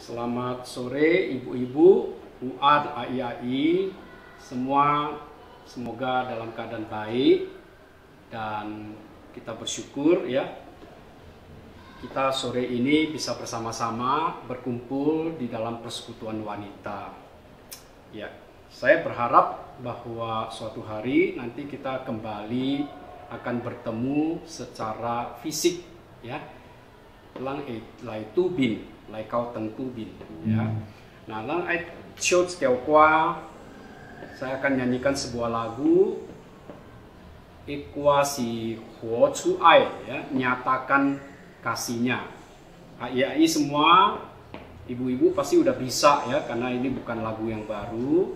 Selamat sore ibu-ibu, UAD, AIAI, semua semoga dalam keadaan baik dan kita bersyukur ya. Kita sore ini bisa bersama-sama berkumpul di dalam persekutuan wanita. Ya, saya berharap bahwa suatu hari nanti kita kembali akan bertemu secara fisik ya. Lang lai tu bin, lai kau tentu bin ya. Nah, lang ai shot qua saya akan nyanyikan sebuah lagu Ekuasi Huo Chu Ai ya, nyatakan kasihnya. AIAI semua ibu-ibu pasti udah bisa ya, karena ini bukan lagu yang baru.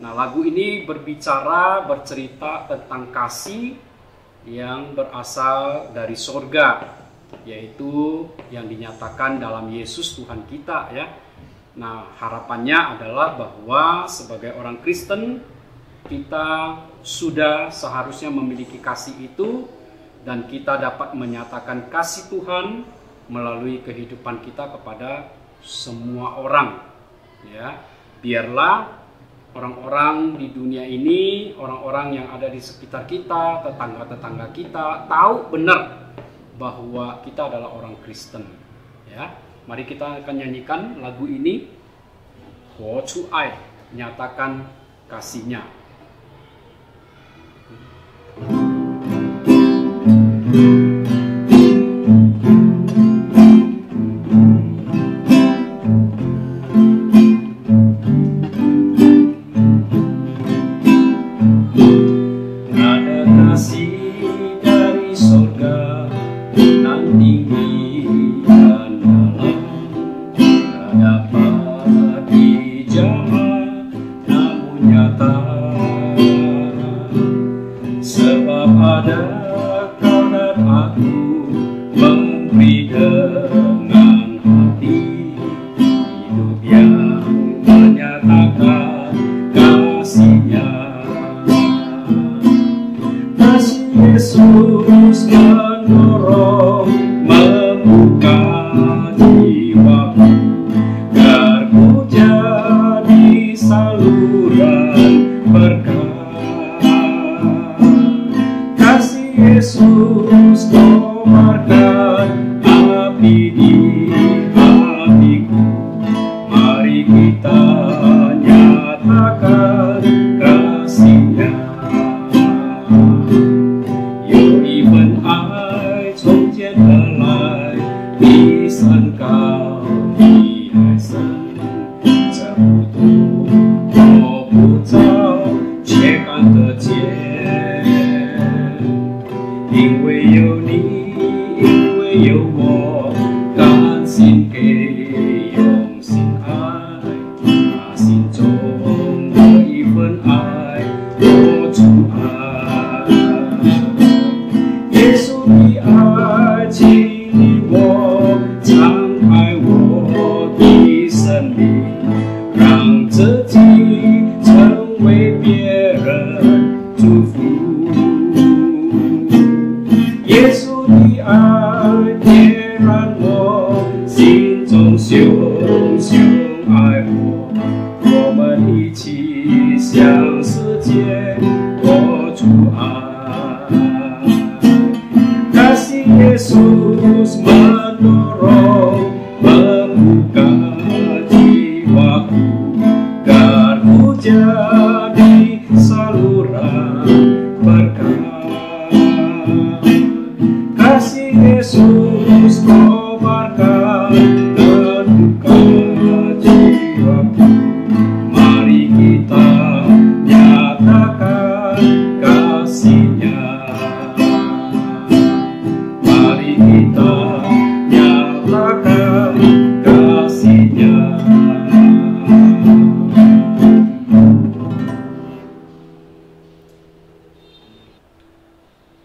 Nah, lagu ini bercerita tentang kasih yang berasal dari sorga, yaitu yang dinyatakan dalam Yesus Tuhan kita ya. Nah, harapannya adalah bahwa sebagai orang Kristen kita sudah seharusnya memiliki kasih itu, dan kita dapat menyatakan kasih Tuhan melalui kehidupan kita kepada semua orang ya. Biarlah orang-orang di dunia ini, orang-orang yang ada di sekitar kita, tetangga-tetangga kita tahu benar bahwa kita adalah orang Kristen ya. Mari kita akan nyanyikan lagu ini, Huo Chu Ai, nyatakan kasihnya.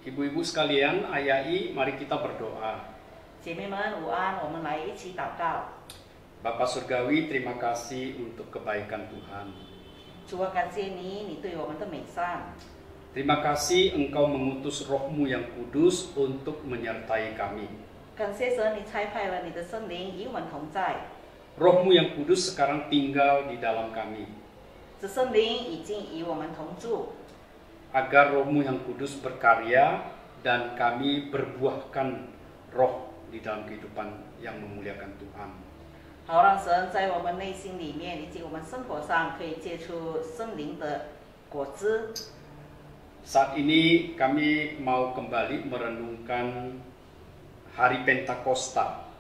Ibu-ibu sekalian, AIAI, mari kita berdoa. Bapa Surgawi, terima kasih untuk kebaikan Tuhan. Terima kasih Engkau mengutus Roh-Mu yang kudus untuk menyertai kami. Rohmu yang kudus sekarang tinggal di dalam kami. 这圣灵已经与我们同住， Agar Rohmu yang kudus berkarya dan kami berbuahkan roh di dalam kehidupan yang memuliakan Tuhan. 好让神在我们内心里面以及我们生活上可以结出圣灵的果子。 Saat ini kami mau kembali merenungkan hari Pentakosta.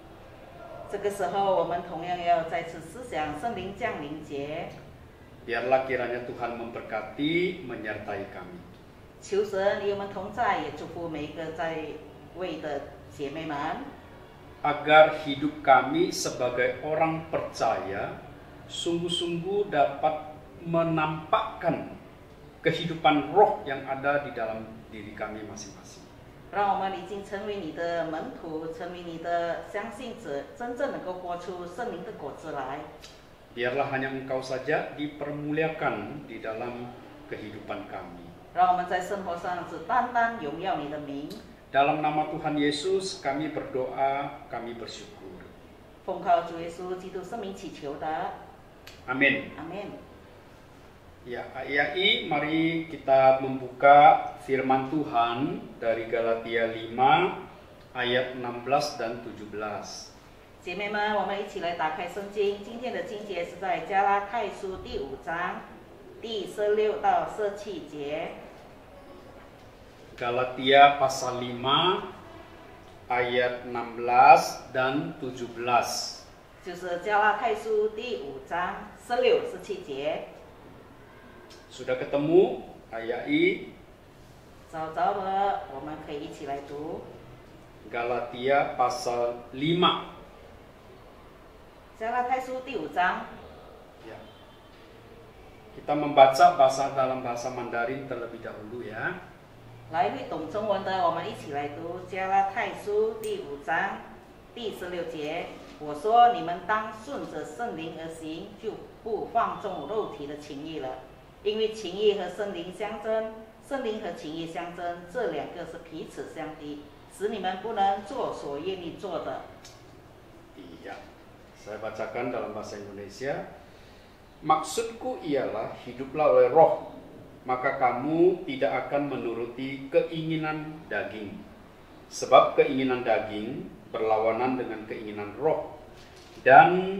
这个时候，我们同样要再次思想圣灵降临节。 Biarlah kiranya Tuhan memberkati, menyertai kami. 求神与我们同在，也祝福每一个在位的姐妹们， Agar hidup kami sebagai orang percaya sungguh-sungguh dapat menampakkan kehidupan roh yang ada di dalam diri kami masing-masing. 让我们已经成为你的门徒，成为你的相信者，真正能够活出圣灵的果子来。 Biarlah hanya Engkau saja dipermuliakan di dalam kehidupan kami. 让我们在生活上只单单荣耀你的名。 Dalam nama Tuhan Yesus kami berdoa, kami bersyukur. 奉靠主耶稣基督圣名祈求的， Amin. 阿门。 Ya, AII, mari kita membuka firman Tuhan dari Galatia 5 ayat 16 dan 17. 姐妹们，我们一起来打开圣经。今天的经节是在加拉太书第5章第16到17节。 Galatia pasal 5 ayat 16 dan 17. 就是加拉太书第5章16、17节。 Sudah ketemu AII? 找着了，我们可以一起来读。 Galatia pasal 5. 加拉太书第5章， Ya. Kita membaca dalam bahasa Mandarin terlebih dahulu ya. 来会懂中文的，我们一起来读加拉太书第5章第16节。我说，你们当顺着圣灵而行，就不放纵肉体的情意了。因为情意和圣灵相争，圣灵和情意相争，这两个是彼此相敌，使你们不能做所愿意做的。 Iya. Saya bacakan dalam bahasa Indonesia. Maksudku ialah hiduplah oleh roh, maka kamu tidak akan menuruti keinginan daging. Sebab keinginan daging berlawanan dengan keinginan roh, dan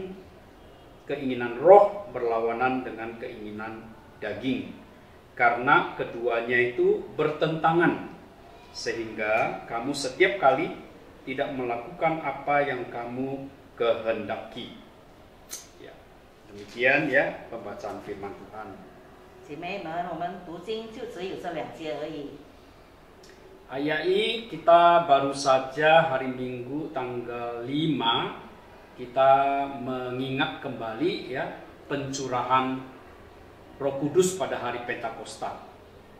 keinginan roh berlawanan dengan keinginan daging. Karena keduanya itu bertentangan, sehingga kamu setiap kali tidak melakukan apa yang kamu kehendaki. Ya, demikian ya pembacaan firman Tuhan. 姐妹们，我们读经就只有这2节而已。 AII, kita baru saja hari Minggu tanggal 5 kita mengingat kembali ya pencurahan Roh Kudus pada hari Pentakosta.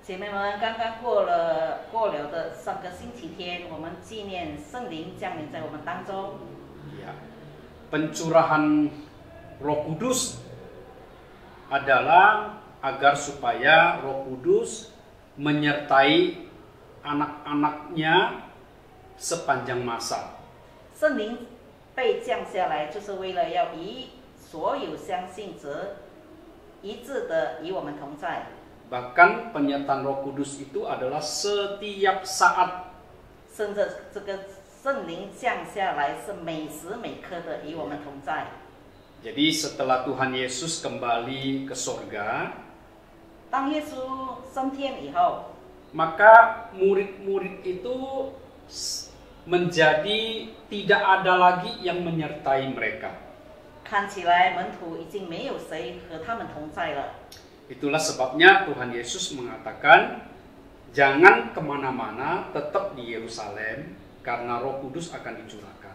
姐妹们，刚刚过了的上个星期天，我们纪念圣灵降临在我们当中。 Ya. Pencurahan Roh Kudus adalah agar supaya Roh Kudus menyertai anak-anaknya sepanjang masa. 圣灵被降下来，就是为了要与所有相信者一致的与我们同在。 Bahkan penyertaan Roh Kudus itu adalah setiap saat. 甚至这个圣灵降下来是每时每刻的与我们同在。 Jadi setelah Tuhan Yesus kembali ke sorga, 当耶稣升天以后， maka murid-murid itu menjadi tidak ada lagi yang menyertai mereka. 看起来门徒已经没有谁和他们同在了。 Itulah sebabnya Tuhan Yesus mengatakan, jangan kemana-mana, tetap di Yerusalem, karena Roh Kudus akan dicurahkan.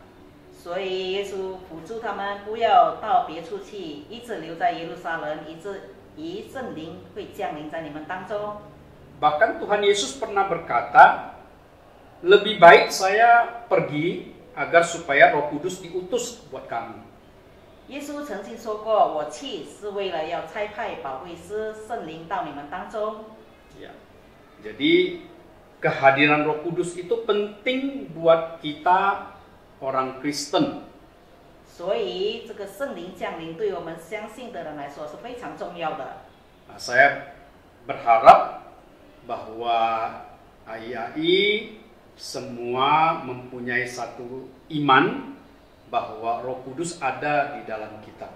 所以耶稣辅助他们不要到别处去，一直留在耶路撒冷，以致圣灵会降临在你们当中。 Bahkan Tuhan Yesus pernah berkata, lebih baik saya pergi agar supaya Roh Kudus diutus buat kami. 耶稣曾经说过：“我去是为了要差派保惠师圣灵到你们当中。” Ya. Jadi kehadiran Roh Kudus itu penting buat kita orang Kristen. 所以这个圣灵降临对我们相信的人来说是非常重要的。Nah, saya berharap bahwa AIAI semua mempunyai satu iman bahwa Roh Kudus ada di dalam kita.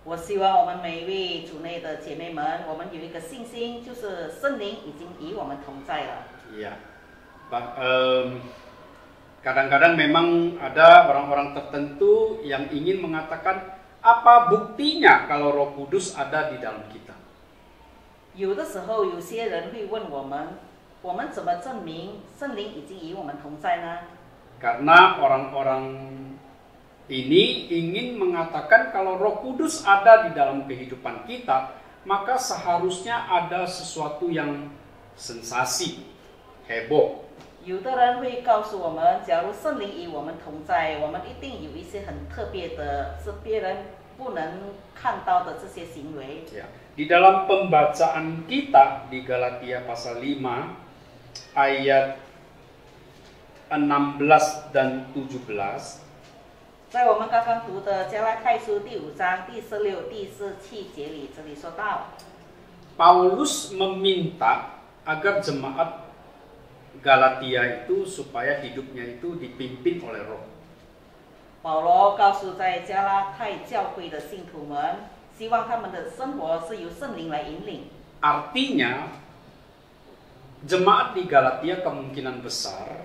我希望我们每一位主内的姐妹们，我们有一个信心，就是圣灵已经与我们同在了。Iya. Kadang-kadang memang ada orang-orang tertentu yang ingin mengatakan apa buktinya kalau Roh Kudus ada di dalam kita. 有的时候，有些人会问我们怎么证明圣灵已经与我们同在呢？ Karena orang-orang ini ingin mengatakan kalau Roh Kudus ada di dalam kehidupan kita, maka seharusnya ada sesuatu yang sensasi, heboh. 有的人会告诉我们，假如圣灵与我们同在，我们一定有一些很特别的，是别人不能看到的这些行为。 Ya. Di dalam pembacaan kita di Galatia pasal 5 ayat 16 dan 17, 在我们刚刚读的加拉太书第5章第16、第17节里，这里说到， Paulus meminta agar jemaat Galatia itu supaya hidupnya itu dipimpin oleh Roh. 保罗告诉在加拉太教会的信徒们，希望他们的生活是由圣灵来引领。 Artinya jemaat di Galatia kemungkinan besar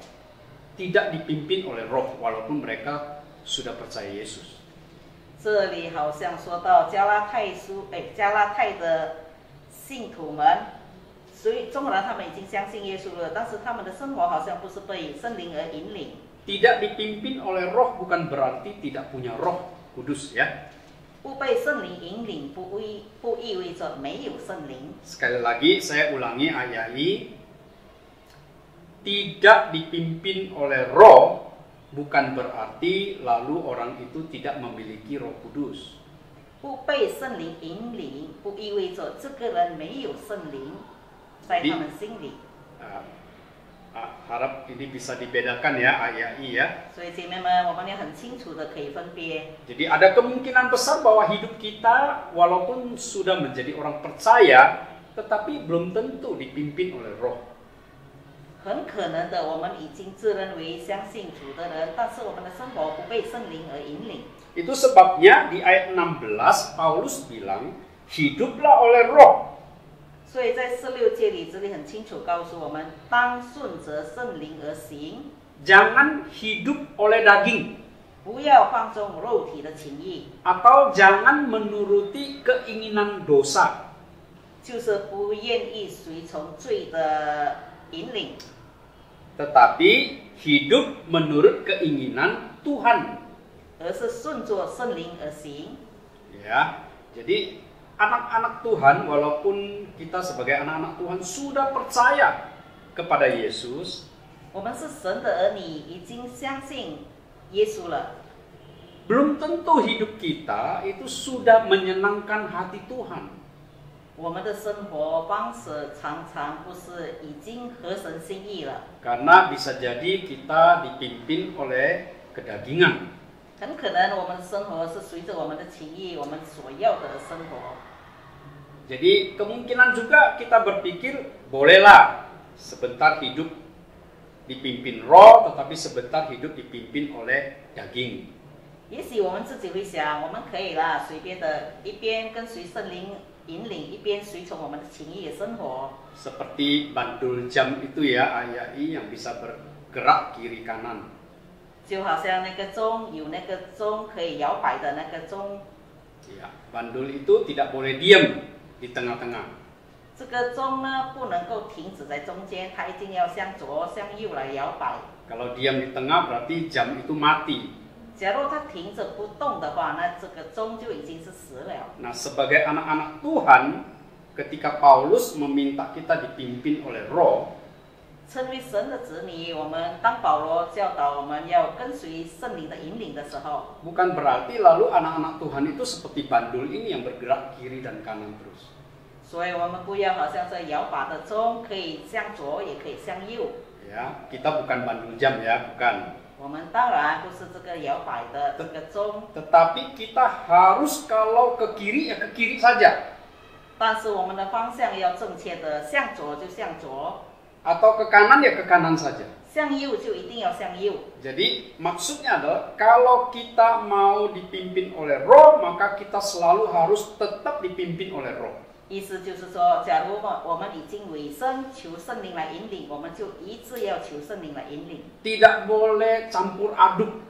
tidak dipimpin oleh Roh walaupun mereka sudah percaya Yesus. 这里好像说到加拉太的信徒们，所以纵然他们已经相信耶稣了，但是他们的生活好像不是被圣灵而引领。 Tidak dipimpin oleh Roh bukan berarti tidak punya Roh Kudus ya. 不被圣灵引领，不意味着没有圣灵。 Sekali lagi saya ulangi AIAI, tidak dipimpin oleh Roh bukan berarti lalu orang itu tidak memiliki Roh Kudus. 不被圣灵引领，不意味着这个人没有圣灵在他们心里。 Harap ini bisa dibedakan ya AIAI ya. 所以姐妹们，我们要很清楚的可以分别。 Jadi ada kemungkinan besar bahwa hidup kita walaupun sudah menjadi orang percaya, tetapi belum tentu dipimpin oleh Roh. 很可能的，我们已经自认为相信主的人，但是我们的生活不被圣灵而引领。 Itu sebabnya di ayat 16 Paulus bilang, hiduplah oleh Roh. 所以在16节里，这里很清楚告诉我们，当顺着圣灵而行， Jangan hidup oleh daging. 不要放纵肉体的情意， Atau jangan menuruti keinginan dosa. 就是不愿意随从罪的引领， Tetapi hidup menurut keinginan Tuhan. 而是顺着圣灵而行。 Ya, jadi anak-anak Tuhan, walaupun kita sebagai anak-anak Tuhan sudah percaya kepada Yesus, 我们是神的儿女，已经相信耶稣了， belum tentu hidup kita itu sudah menyenangkan hati Tuhan. 我们的生活方式常常不是已经合神心意了。 Karena bisa jadi kita dipimpin oleh kedagingan. 很可能我们的生活是随着我们的情意，我们所要的生活。 Jadi kemungkinan juga kita berpikir bolehlah sebentar hidup dipimpin Roh, tetapi sebentar hidup dipimpin oleh daging. 也许我们自己会想，我们可以啦，随便的，一边跟随圣灵引领，一边随从我们的情意的生活。 Seperti bandul jam itu ya, AIAI yang bisa bergerak kiri kanan. 就好像那个钟，有那个钟可以摇摆的那个钟， Ya, bandul itu tidak boleh diam di tengah-tengah. 这个钟呢不能够停止在中间，它一定要向左向右来摇摆。 Kalau diam di tengah berarti jam itu mati. 假如它停着不动的话，那这个钟就已经是死了。 Nah, sebagai anak-anak Tuhan, ketika Paulus meminta kita dipimpin oleh Roh, 成为神的子女，我们当保罗教导我们要跟随圣灵的引领的时候， bukan berarti lalu anak-anak Tuhan itu seperti bandul ini yang bergerak kiri dan kanan terus. 所以我们不要好像这摇把的钟，可以向左也可以向右。 Ya, kita bukan bandul jam ya, bukan. 我们当然不是这个摇摆的这个钟， tetapi kita harus kalau ke kiri ya ke kiri saja, 但是我们的方向要正确的，向左就向左， atau ke kanan ya ke kanan saja. 向右就一定要向右。 Jadi maksudnya adalah kalau kita mau dipimpin oleh Roh, maka kita selalu harus tetap dipimpin oleh Roh. 意思就是说，假如我们已经委身求圣灵来引领，我们就一致要求圣灵来引领， Tidak boleh campur aduk.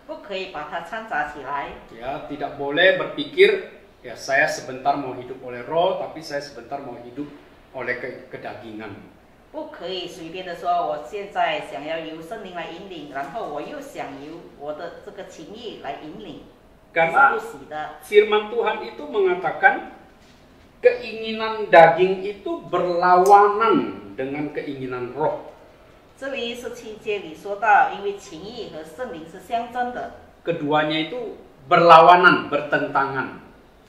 不可以把它掺杂起来。 Ya, tidak boleh berpikir ya saya sebentar mau hidup oleh Roh, tapi saya sebentar mau hidup oleh kedagingan. 不可以随便的说，我现在想要由圣灵来引领，然后我又想由我的这个情意来引领， Karena 是不喜的。 firman Tuhan itu mengatakan keinginan daging itu berlawanan dengan keinginan roh. 这里是7节里说到，因为情意和圣灵是相争的， Keduanya itu berlawanan, bertentangan.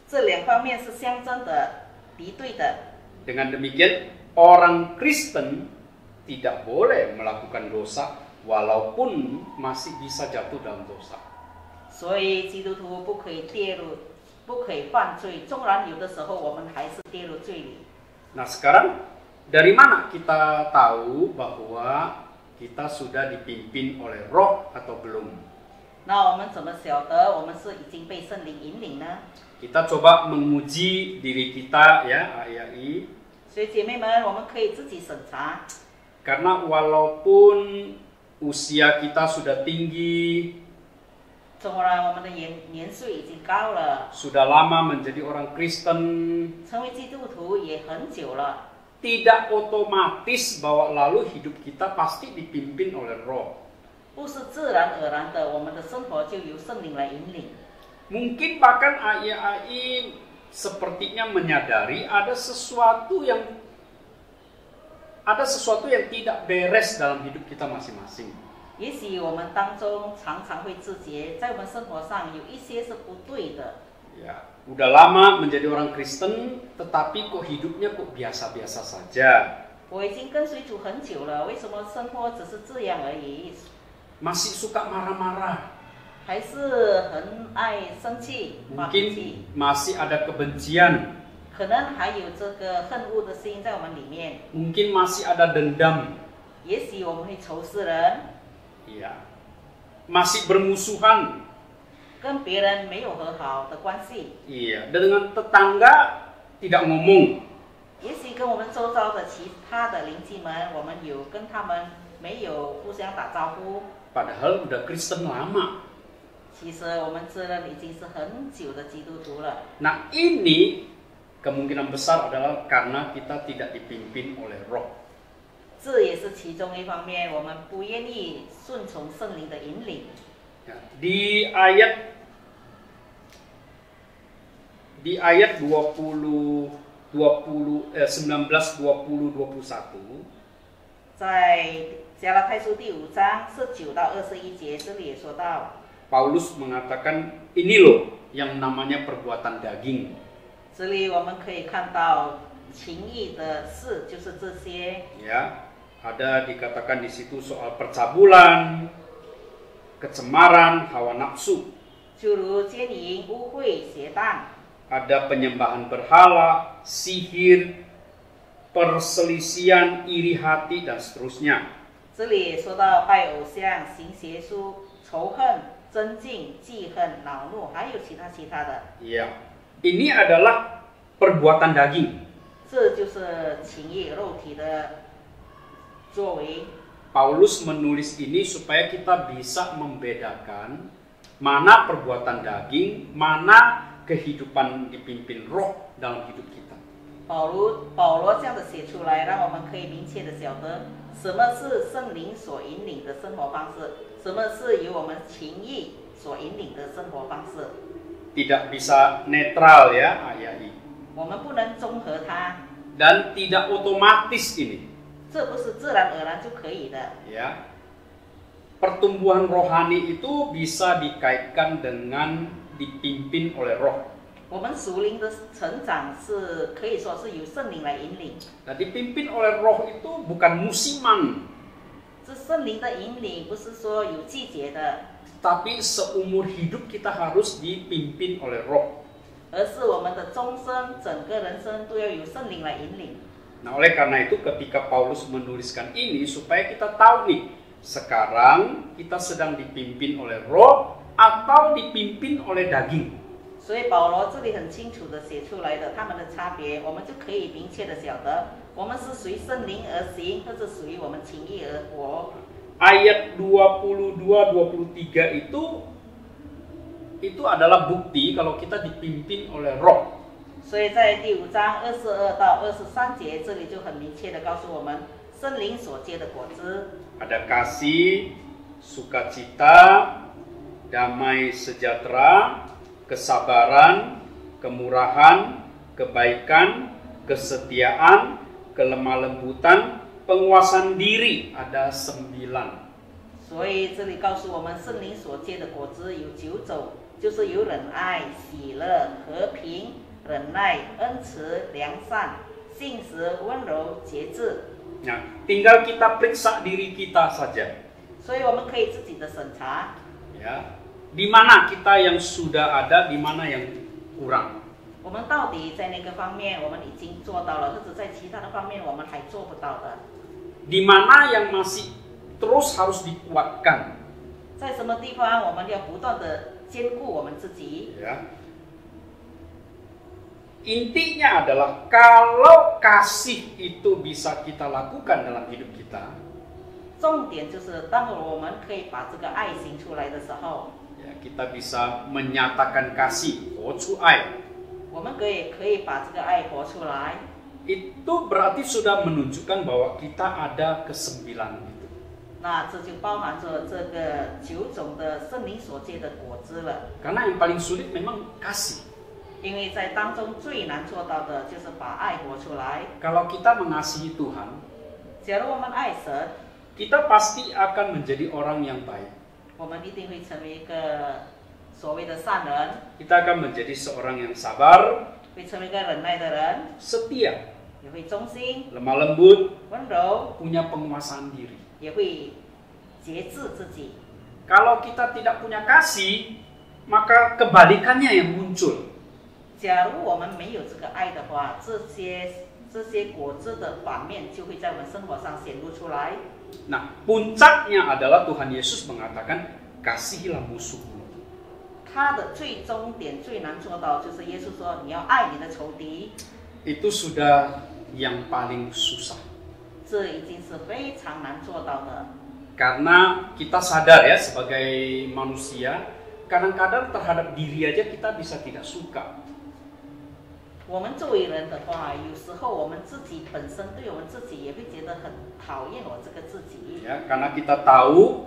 这两方面是相争的、敌对的。 Dengan demikian, orang Kristen tidak boleh melakukan dosa walaupun masih bisa jatuh dalam dosa. 所以基督徒不可以跌入，不可以犯罪。纵然有的时候我们还是跌入罪里。 Nah sekarang dari mana kita tahu bahwa kita sudah dipimpin oleh roh atau belum? 那我们怎么晓得我们是已经被圣灵引领呢？ Kita coba menguji diri kita ya, AII. 所以姐妹们，我们可以自己审查。 Karena walaupun usia kita sudah tinggi, 纵然我们的年岁已经高了， sudah lama menjadi orang Kristen, 成为基督徒也很久了， tidak otomatis bahwa lalu hidup kita pasti dipimpin oleh roh. 不是自然而然的，我们的生活就由圣灵来引领。 Mungkin bahkan AII sepertinya menyadari ada sesuatu yang tidak beres dalam hidup kita masing-masing. 也许我们当中常常会自觉，在我们生活上有一些是不对的。 Ya, udah lama menjadi orang Kristen, tetapi kok hidupnya kok biasa-biasa saja. 我已经跟随主很久了，为什么生活只是这样而已？ Masih suka marah-marah. 还是很爱生气、发脾气， Mungkin masih ada kebencian. 可能还有这个恨恶的心在我们里面。 Mungkin masih ada dendam. 也许我们会仇视人， Iya. Masih bermusuhan. 跟别人没有和好的关系。 Iya. Dan dengan tetangga tidak ngomong. 也许跟我们周遭的其他的邻居们，我们有跟他们没有互相打招呼。 Padahal udah Kristen lama. 其实我们自认已经是很久的基督徒了。 Nah ini kemungkinan besar adalah karena kita tidak dipimpin oleh roh. 这也是其中一方面，我们不愿意顺从圣灵的引领。 Ya, di ayat 19, 20, 21. 在加拉太书第5章19到21节，这里也说到， Paulus mengatakan ini loh yang namanya perbuatan daging. 这里我们可以看到情义的事，就是这些。 Ya, ada dikatakan di situ soal percabulan, kecemaran, hawa nafsu. 诸如奸淫、污秽、邪荡， Ada penyembahan berhala, sihir, perselisihan, iri hati dan seterusnya. 这里也说到拜偶像、行邪术、仇恨、争竞、记恨、恼怒，还有其他的。 Ya, ini adalah perbuatan daging. 这就是情义肉体的作为。 Paulus menulis ini supaya kita bisa membedakan mana perbuatan daging, mana kehidupan dipimpin roh dalam hidup kita. 保罗这样的写出来，让我们可以明确的晓得什么是圣灵所引领的生活方式，什么是由我们情义所引领的生活方式。 Tidak bisa netral ya, AII. 我们不能综合它， Dan tidak otomatis ini. 这不是自然而然就可以的。 Ya. Pertumbuhan rohani itu bisa dikaitkan dengan dipimpin oleh roh. 我们属灵的成长是可以说是由圣灵来引领， Nah, dipimpin oleh roh itu bukan musiman. 这是圣灵的引领，不是说有季节的， tapi seumur hidup kita harus dipimpin oleh Roh. 而是我们的终生，整个人生都要有圣灵来引领。 Nah, oleh karena itu ketika Paulus menuliskan ini supaya kita tahu nih, sekarang kita sedang dipimpin oleh Roh atau dipimpin oleh daging. 所以保罗这里很清楚的写出来的他们的差别，我们就可以明确的晓得，我们是随圣灵而行，或是属于我们情意而活。 Ayat 22-23 itu adalah bukti kalau kita dipimpin oleh Roh. 所以在第5章22到23节，这里就很明确的告诉我们，圣灵所结的果子， Ada kasih, sukacita, damai sejahtera, kesabaran, kemurahan, kebaikan, kesetiaan, kelemah lembutan, penguasaan diri. Ada 9. 所以这里告诉我们，圣灵所结的果子有9种，就是有忍爱、喜乐、和平、忍耐、恩慈、良善、信实、温柔、节制。 Nah, tinggal kita periksa diri kita saja. 所以我们可以自己的审查， Ya, di mana kita yang sudah ada, di mana yang kurang. 我们到底在哪个方面我们已经做到了，或者在其他的方面我们还做不到的， Di mana yang masih terus harus dikuatkan. 在什么地方我们要不断的兼顾我们自己。 Ya. Intinya adalah kalau kasih itu bisa kita lakukan dalam hidup kita, 重点就是当我们可以把这个爱行出来的时候， ya, kita bisa menyatakan kasih, 活出爱. 我们可以把这个爱活出来， Itu berarti sudah menunjukkan bahwa kita ada ke-9 itu. 那这就包含着这个9种的圣灵所结的果子了。 Karena yang paling sulit memang kasih. 因为在当中最难做到的就是把爱活出来。 Kalau kita mengasihi Tuhan, 假如我们爱神， kita pasti akan menjadi orang yang baik. 我们一定会成为一个所谓的善人， Kita akan menjadi seorang yang sabar, 会成为一个忍耐的人， setia, 也会忠心、 lemah lembut, 温柔， punya penguasaan diri. 也会节制自己。 Kalau kita tidak punya kasih, maka kebalikannya yang muncul. 假如我们没有这个爱的话，这些果子的反面就会在我们生活上显露出来。 Nah, puncaknya adalah Tuhan Yesus mengatakan, kasihilah musuhmu. 它的最终点最难做到，就是耶稣说你要爱你的仇敌， Itu sudah yang paling susah. 这已经是非常难做到的。 Karena kita sadar ya sebagai manusia, kadang-kadang terhadap diri aja kita bisa tidak suka. 我们作为人的话，有时候我们自己本身对我们自己也会觉得很讨厌我这个自己， Ya, karena kita tahu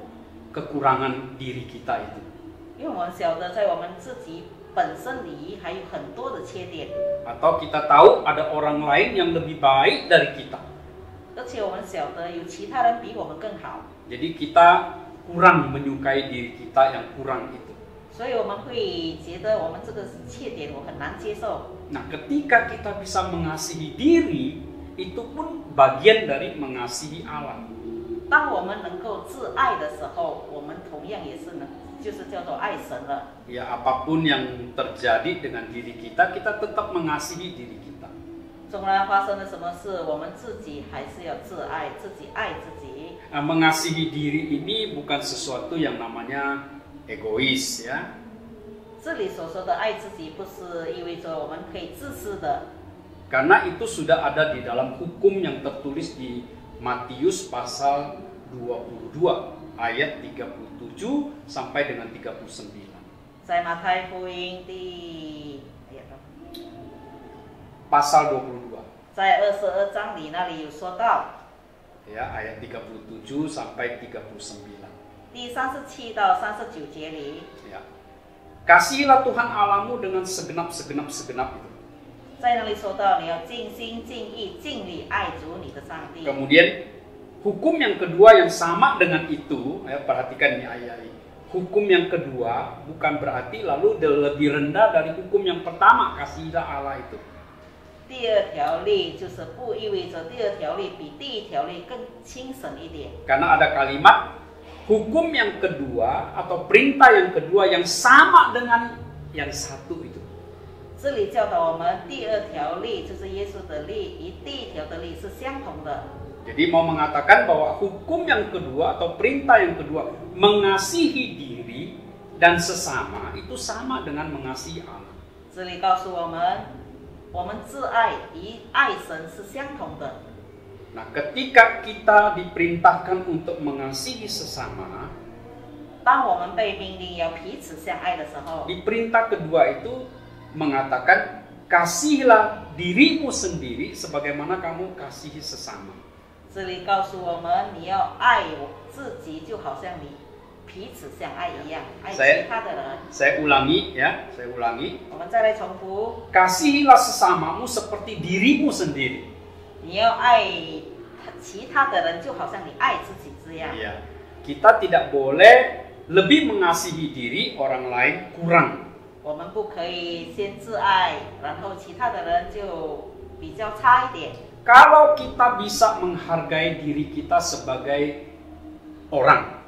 kekurangan diri kita itu. 因为我们晓得在我们自己本身里还有很多的缺点， Atau kita tahu ada orang lain yang lebih baik dari kita. 而且我们晓得有其他人比我们更好， Jadi kita kurang menyukai diri kita yang kurang itu. 所以我们会觉得我们这个缺点我很难接受。 Nah, ketika kita bisa mengasihi diri, itu pun bagian dari mengasihi Allah. 当我们能够自爱的时候，我们同样也是能，就是叫做爱神了。 Ya, apapun yang terjadi dengan diri kita, kita tetap mengasihi diri kita. 纵然发生了什么事，我们自己还是要自爱，自己爱自己。 Nah, mengasihi diri ini bukan sesuatu yang namanya egois ya. 这里所说的爱自己，不是意味着我们可以自私的， Karena itu sudah ada di dalam hukum yang tertulis di Matius pasal 22 ayat 37 sampai dengan 39. 在马太福音第Pasal 22. 在22章里那里有说到， Ya, ayat 37 sampai 39. 第37到39节里， Ya. Kasihilah Tuhan Allahmu dengan segenap-segenap itu. 在那里说到你要尽心尽意尽力爱主你的上帝。 Kemudian hukum yang kedua yang sama dengan itu, ya, perhatikan ini ayat ini. Hukum yang kedua bukan berarti lalu lebih rendah dari hukum yang pertama, kasihilah Allah itu. 第二条例就是不意味着第二条例比第一条例更轻省一点。 Karena ada kalimat hukum yang kedua atau perintah yang kedua yang sama dengan yang satu itu. 这里教导我们，第二条例就是耶稣的例，与第一条的例是相同的。 Jadi mau mengatakan bahwa hukum yang kedua atau perintah yang kedua mengasihi diri dan sesama itu sama dengan mengasihi Allah. 这里告诉我们，我们自爱与爱神是相同的。 Nah, ketika kita diperintahkan untuk mengasihi sesama, 当我们被命令要彼此相爱的时候， di perintah kedua itu mengatakan kasihilah dirimu sendiri sebagaimana kamu kasihi sesama. 这里告诉我们，你要爱自己，就好像你彼此相爱一样，爱其他的人。 Saya ulangi ya, saya ulangi. 我们再来重复， Kasihilah sesamamu seperti dirimu sendiri. 你要爱其他的人，就好像你爱自己这样。 Iya. Kita tidak boleh lebih mengasihi diri, orang lain kurang. 我们不可以先自爱，然后其他的人就比较差一点。 Kalau kita bisa menghargai diri kita sebagai orang,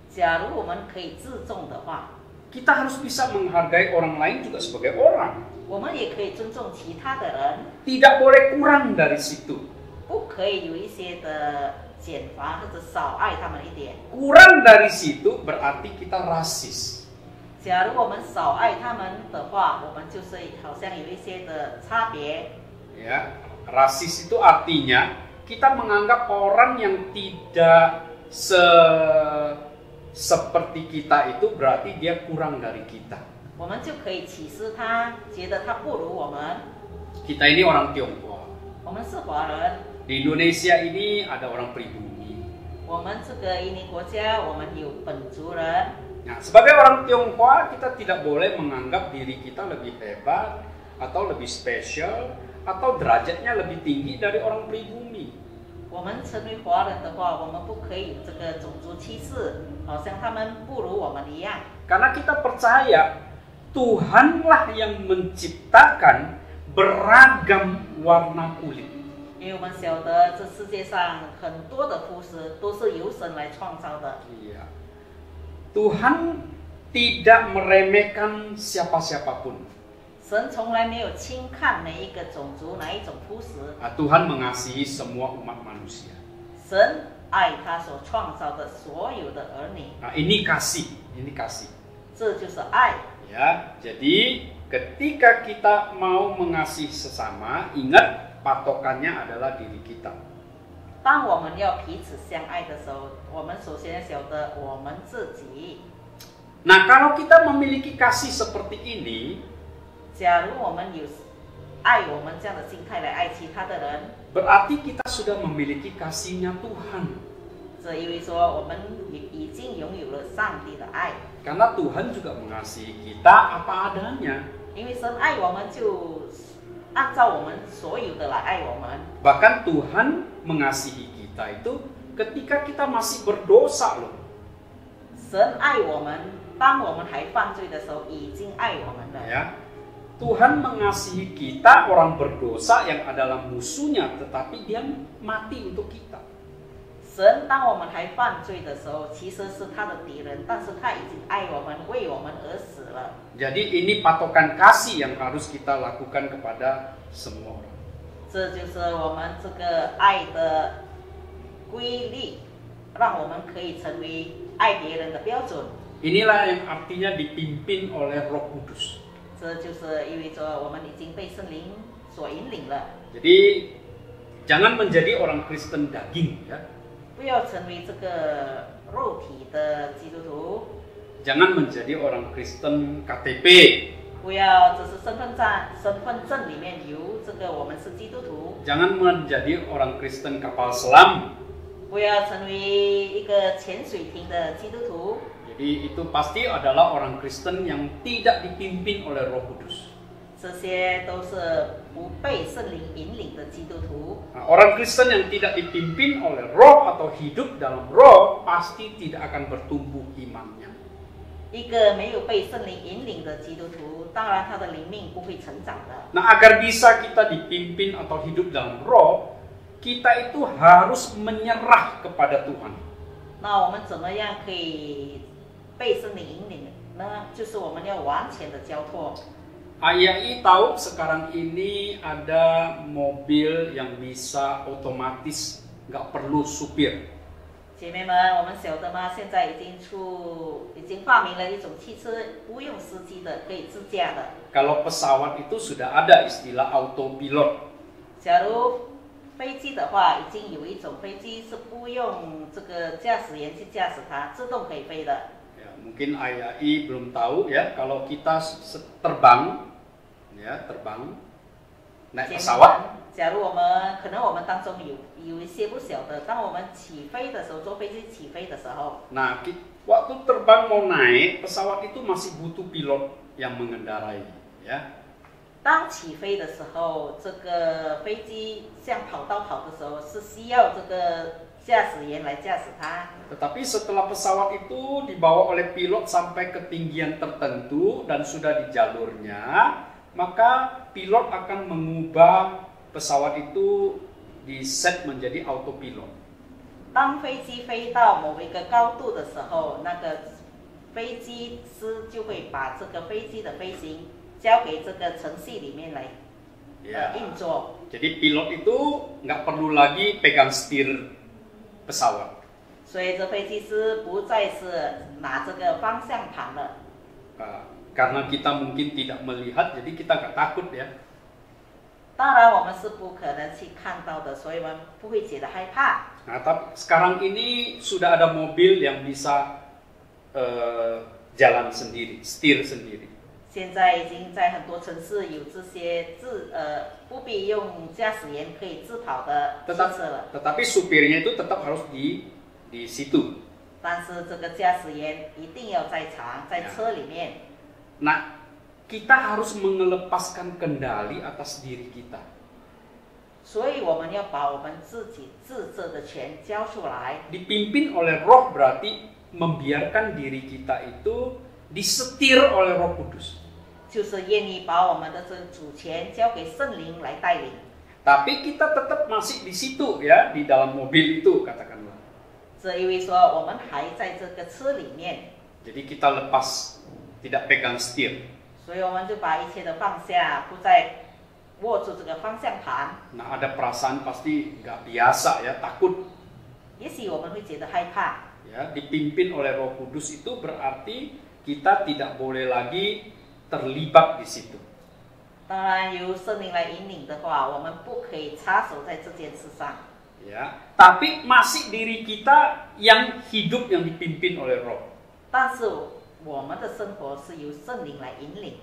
假如我们可以自重的话， kita harus bisa menghargai orang lain juga sebagai orang. 我们也可以尊重其他的人， Tidak boleh kurang dari situ. 不可以有一些的减罚或者少爱他们一点。 Kurang dari situ berarti kita rasis. 假如我们少爱他们的话，我们就是好像有一些的差别。 Ya, rasis itu artinya kita menganggap orang yang tidak seperti kita itu berarti dia kurang dari kita. 我们就可以歧视他，觉得他不如我们。 Kita ini orang Tionghoa. 我们是华人， Di Indonesia ini ada orang pribumi. 我们这个印尼国家，我们有本族人。 Nah, sebagai orang Tionghoa kita tidak boleh menganggap diri kita lebih hebat atau lebih spesial atau derajatnya lebih tinggi dari orang pribumi. 我们成为华人的话，我们不可以有这个种族歧视，好像他们不如我们一样。 Karena kita percaya Tuhanlah yang menciptakan beragam warna kulit. 因为我们晓得这世界上很多的肤色都是由神来创造的。 Iya. Tuhan tidak meremehkan siapa-siapapun. 神从来没有轻看哪一个种族、哪一种肤色。 Tuhan mengasihi semua umat manusia. 神爱他所创造的所有的儿女， Nah, ini kasih, ini kasih. 这就是爱。 Ya, jadi ketika kita mau mengasihi sesama, ingat patokannya adalah diri kita. 当我们要彼此相爱的时候，我们首先晓得我们自己。 Nah, kalau kita memiliki kasih seperti ini, 假如我们有爱我们这样的心态来爱其他的人， berarti kita sudah memiliki kasihnya Tuhan. 这意味说我们已经拥有了上帝的爱。 Karena Tuhan juga mengasihi kita apa adanya. 因为神爱我们，就按照我们所有的来爱我们。 Bahkan Tuhan mengasihi kita itu ketika kita masih berdosa loh. 神爱我们，当我们还犯罪的时候，已经爱我们了。 Ya. Tuhan mengasihi kita orang berdosa yang adalah musuhnya, tetapi dia mati untuk kita. 神当我们还犯罪的时候，其实是他的敌人，但是他已经爱我们，为我们而死了。 Jadi ini patokan kasih yang harus kita lakukan kepada semua orang. 这就是我们这个爱的规律，让我们可以成为爱别人的标准。 Inilah yang artinya dipimpin oleh Roh Kudus. 这就是意味着我们已经被圣灵所引领了。 Jadi jangan menjadi orang Kristen daging ya. 不要成为这个肉体的基督徒， Jangan menjadi orang Kristen KTP. 不要只是身份证里面有这个我们是基督徒， Jangan menjadi orang Kristen kapal selam. 不要成为一个潜水艇的基督徒。 Jadi itu pasti adalah orang Kristen yang tidak dipimpin oleh Roh Kudus. 这些都是不被圣灵引领的基督徒。 Nah, orang Kristen yang tidak dipimpin oleh Roh atau hidup dalam Roh pasti tidak akan bertumbuh imannya. 一个没有被圣灵引领的基督徒，当然他的灵命不会成长的。 Nah, agar bisa kita dipimpin atau hidup dalam roh, kita itu harus menyerah kepada Tuhan. 那我们怎么样可以被圣灵引领呢？就是我们要完全的交托。 AII tahu sekarang ini ada mobil yang bisa otomatis, nggak perlu supir. 姐妹们，我们晓得吗？现在已经发明了一种汽车，不用司机的，可以自驾的。 Kalau pesawat itu sudah ada istilah autopilot. 假如飞机的话，已经有一种飞机是不用这个驾驶员去驾驶它，自动可以飞的。 Ya, mungkin AII belum tahu ya, kalau kita terbang, ya terbang naik pesawat. 假如可能我们当中有一些不晓得，当我们起飞的时候，坐飞机起飞的时候， Nah, waktu terbang mau naik pesawat itu masih butuh pilot yang mengendarai, ya. 当起飞的时候，这个飞机向跑道跑的时候，是需要这个驾驶员来驾驶它。 Tetapi setelah pesawat itu dibawa oleh pilot sampai ketinggian tertentu dan sudah di jalurnya, maka pilot akan mengubah pesawat itu di set menjadi autopilot. 当飞机飞到某一个高度的时候，那个飞机师就会把这个飞机的飞行交给这个程序里面来运作。 Jadi pilot itu nggak perlu lagi pegang setir pesawat. 所以这飞机师不再是拿这个方向盘了。 Karena kita mungkin tidak melihat, jadi kita nggak takut ya. 当然我们是不可能去看到的，所以我们不会觉得害怕。 Nah, tapi sekarang ini sudah ada mobil yang bisa jalan sendiri, setir sendiri. 现在已经在很多城市有这些不必用驾驶员可以自跑的汽车了。 Tetapi supirnya itu tetap harus di situ. 但是这个驾驶员一定要在场，在车里面。 Nah, kita harus mengelepaskan kendali atas diri kita. 所以我们要把我们自己自责的权交出来。 Dipimpin oleh Roh berarti membiarkan diri kita itu disetir oleh Roh Kudus. 就是愿意把我们的这个主权交给圣灵来带领。 Tapi kita tetap masih di situ ya, di dalam mobil itu katakanlah. 这意味说我们还在这个车里面。 Jadi kita lepas, tidak pegang setir. 所以我们就把一切的放下，不再握住这个方向盘。 Nah, ada perasaan pasti nggak biasa ya, takut. 也许我们会觉得害怕。 Ya, dipimpin oleh Roh Kudus itu berarti kita tidak boleh lagi terlibat di situ. 当然，由圣灵来引领的话，我们不可以插手在这件事上。 Ya, tapi masih diri kita yang hidup yang dipimpin oleh Roh. 但是我们的生活是由圣灵来引领。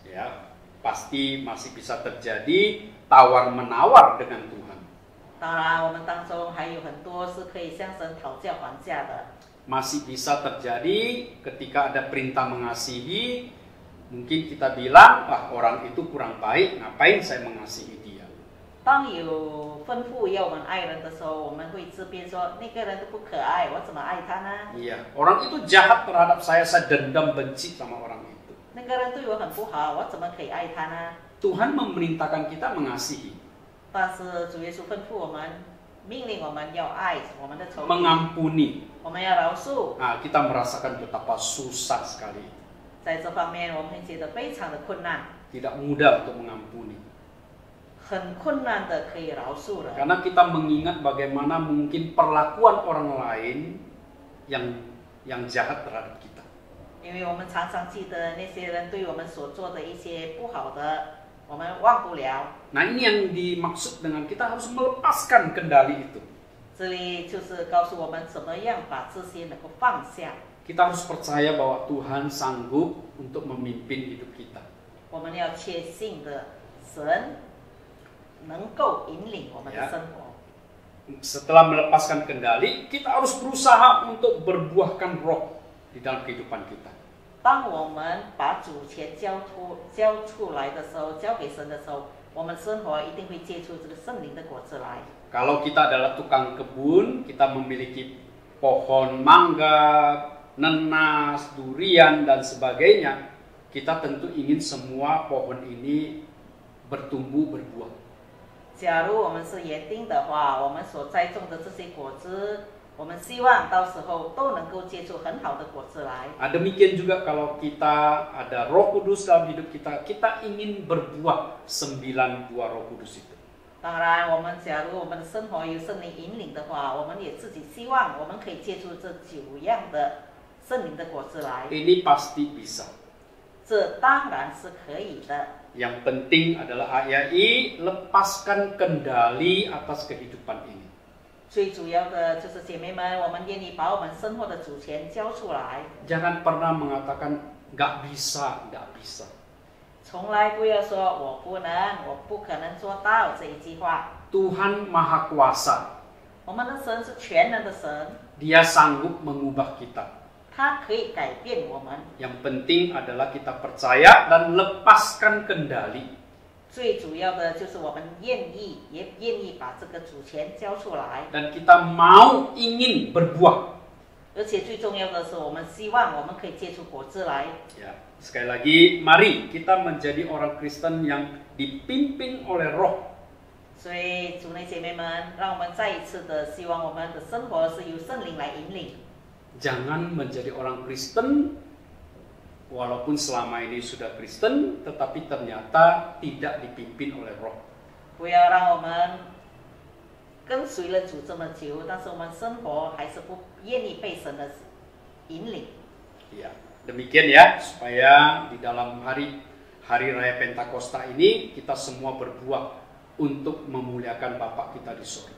Ya, pasti masih bisa terjadi tawar-menawar dengan Tuhan. 当然，我们当中还有很多是可以向神讨价还价的。 Masih bisa terjadi ketika ada perintah mengasihi, mungkin kita bilang, wah orang itu kurang baik, ngapain saya mengasihi dia? 当有吩咐要我们爱人的时候，我们会自辩说那个人都不可爱，我怎么爱他呢？ Iya, orang itu jahat terhadap saya dendam benci sama orang itu. 那个人对我很不好，我怎么可以爱他呢？ Tuhan memerintahkan kita mengasihi, 但是主耶稣吩咐我们，命令我们要爱我们的仇敌， mengampuni. 我们要饶恕。 Nah, kita merasakan betapa susah sekali. 在这方面，我们会觉得非常的困难， Tidak mudah untuk mengampuni. 很困难的可以饶恕了。 Karena kita mengingat bagaimana mungkin perlakuan orang lain yang jahat terhadap kita. 因为我们常常记得那些人对我们所做的一些不好的，我们忘不了。 Nah, ini yang dimaksud dengan kita harus melepaskan kendali itu. 这里就是告诉我们怎么样把这些能够放下。 Kita harus percaya bahwa Tuhan sanggup untuk memimpin hidup kita. 我们要确信的，神能够引领我们的生活。 Setelah melepaskan kendali, kita harus berusaha untuk berbuahkan roh di dalam kehidupan kita. 当我们把主权交出来的时候，交给神的时候，我们生活一定会结出这个圣灵的果子来。 Kalau kita adalah tukang kebun, kita memiliki pohon mangga, nenas, durian, dan sebagainya, kita tentu ingin semua pohon ini bertumbuh berbuah. 假如我们是园丁的话，我们所栽种的这些果子，我们希望到时候都能够结出很好的果子来。 Demikian juga kalau kita ada Roh Kudus dalam hidup kita, kita ingin berbuah 9 buah Roh Kudus itu. 当然，假如我们的生活有圣灵引领的话，我们也自己希望我们可以结出这9样的圣灵的果子来。 Ini pasti bisa. 这当然是可以的。 Yang penting adalah AYI lepaskan kendali atas kehidupan ini. 最主要的就是姐妹们，我们愿意把我们生活的主权交出来。 Jangan pernah mengatakan nggak bisa, nggak bisa. 从来不要说我不能，我不可能做到这一句话。 Tuhan Maha Kuasa. 我们的神是全能的神， Dia sanggup mengubah kita. 他可以改变我们。 Yang penting adalah kita percaya dan lepaskan kendali. 最主要的就是我们愿意，也愿意把这个主权交出来。 Dan kita mau ingin berbuah. 而且最重要的是，我们希望我们可以结出果子来。 Ya, sekali lagi, mari kita menjadi orang Kristen yang dipimpin oleh Roh. 所以，主内姐妹们，让我们再一次的希望我们的生活是由圣灵来引领。 Jangan menjadi orang Kristen walaupun selama ini sudah Kristen, tetapi ternyata tidak dipimpin oleh Roh. 不要让我们跟随了主这么久，但是我们生活还是不愿意被神的引领。 Ya, demikian ya, supaya di dalam hari raya Pentakosta ini kita semua berbuah untuk memuliakan Bapa kita di surga.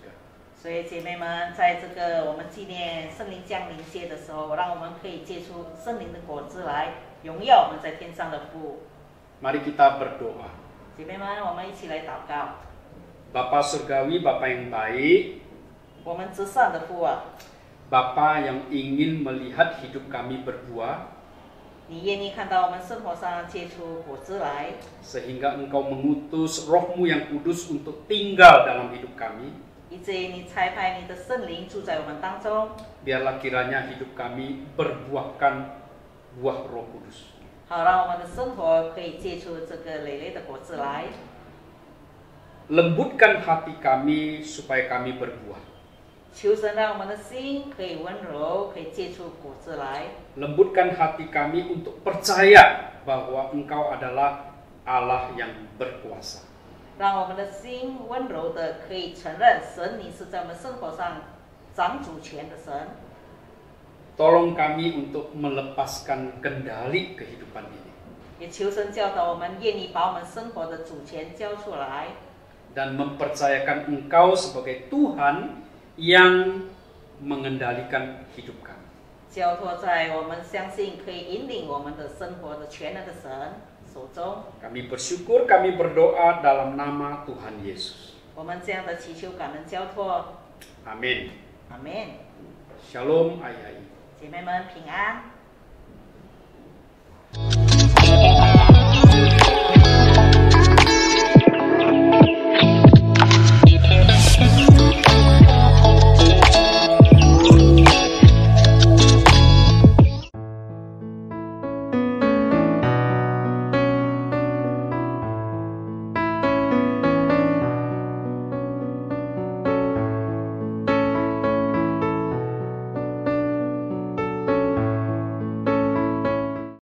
所以姐妹们，在这个我们纪念圣灵降临节的时候，让我们可以结出圣灵的果子来，荣耀我们在天上的父。 Mari kita berdoa. 姐妹们，我们一起来祷告。 Bapa Surgawi, Bapa yang baik, 我们至善的父啊， Bapa yang ingin melihat hidup kami berbuah, 你愿意看到我们生活上结出果子来， sehingga Engkau mengutus Roh-Mu yang kudus untuk tinggal dalam hidup kami. 以至于你差派你的圣灵住在我们当中， Biarlah kiranya hidup kami berbuahkan buah Roh Kudus. 好让我们的生活可以结出这个累累的果子来。 Lembutkan hati kami supaya kami berbuah. 求神让我们的心可以温柔，可以结出果子来。 Lembutkan hati kami untuk percaya bahwa Engkau adalah Allah yang berkuasa. 让我们的心温柔的可以承认神，你是在我们生活上掌主权的神。 Tolong kami untuk melepaskan kendali kehidupan ini. 也求神教导我们，愿意把我们生活的主权交出来， Dan mempercayakan Engkau sebagai Tuhan yang mengendalikan hidup kami. 交托在我们相信可以引领我们的生活的全能的神手中。 Kami bersyukur, kami berdoa dalam nama Tuhan Yesus. 我们这样的祈求感恩交托， Amin. 阿门。 Shalom ayai. 姐妹们平安。